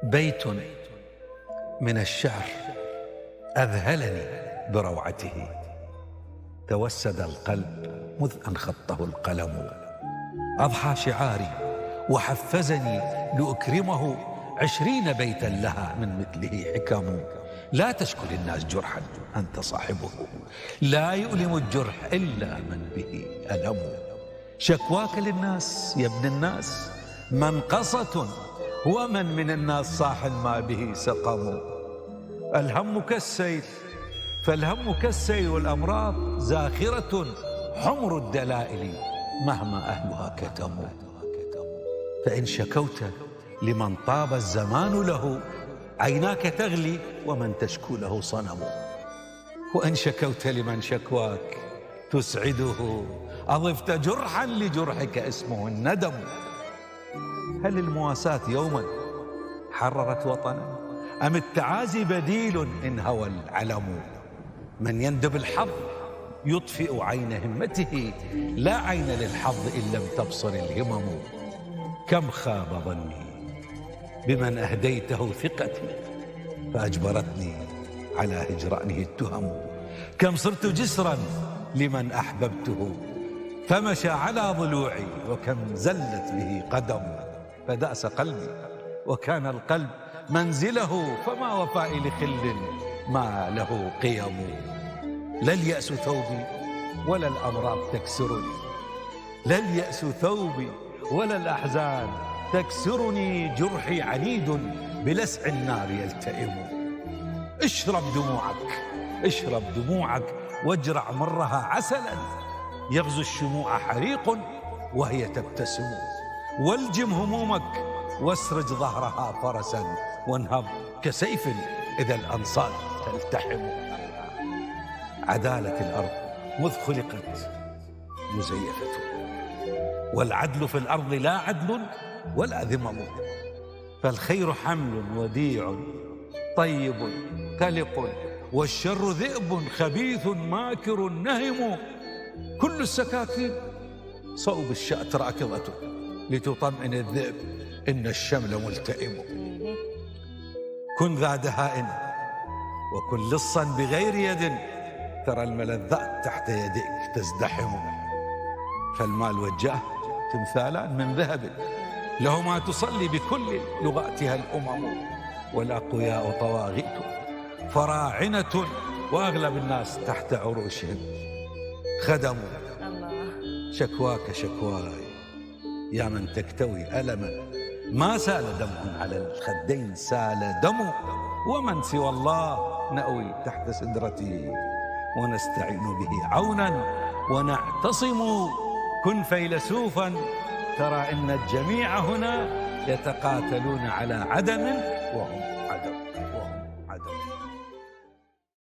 بيت من الشعر أذهلني بروعته، توسد القلب مذ أن خطه القلم، أضحى شعاري وحفزني لأكرمه 20 بيتا لها من مثله حكم. لا تشكل الناس جرحا أنت صاحبه، لا يؤلم الجرح إلا من به ألم. شكواك للناس يا ابن الناس منقصة، ومن من الناس صاح ما به سقم. الهم كالسيل فالهم كالسيل، والأمراض زاخرة حمر الدلائل مهما أهلها كتموا. فإن شكوت لمن طاب الزمان له، عيناك تغلي ومن تشكو له صنم. وإن شكوت لمن شكواك تسعده، أضفت جرحا لجرحك اسمه الندم. هل المواساة يوما حررت وطنا، أم التعازي بديل إن هوى العلم؟ من يندب الحظ يطفئ عين همته، لا عين للحظ إن لم تبصر الهمم. كم خاب ظني بمن أهديته ثقتي، فأجبرتني على هجرانه التهم. كم صرت جسرا لمن أحببته، فمشى على ضلوعي، وكم زلت به قدم. فدأس قلبي وكان القلب منزله، فما وفائي لخل ما له قيم. لا اليأس ثوبي ولا الأمراض تكسرني، لا اليأس ثوبي ولا الأحزان تكسرني. جرحي عنيد بلسع النار يلتئم. اشرب دموعك اشرب دموعك واجرع مرها عسلا، يغزو الشموع حريق وهي تبتسم. والجم همومك واسرج ظهرها فرسا، وانهض كسيف إذا الأنصار تلتحم. عدالة الأرض مذ خلقت مزيفة، والعدل في الأرض لا عدل ولا ذمم. فالخير حمل وديع طيب قلق، والشر ذئب خبيث ماكر نهم. كل السكاكين صوب الشأت راكضة، لتطمئن الذئب إن الشمل ملتئم. كن ذا دهاء وكن لصا بغير يد، ترى الملذات تحت يديك تزدحم. فالمال والجاه تمثالان من ذهب، لهما تصلي بكل لغاتها الأمم. والأقوياء طواغيت فراعنة، وأغلب الناس تحت عروشهم خدم. شكواك شكواي يا من تكتوي ألما، ما سال دمع على الخدين سال دم. ومن سوى الله نأوي تحت سدرته، ونستعين به عونا ونعتصم. كن فيلسوفا ترى إن الجميع هنا يتقاتلون على عدم وهم عدم.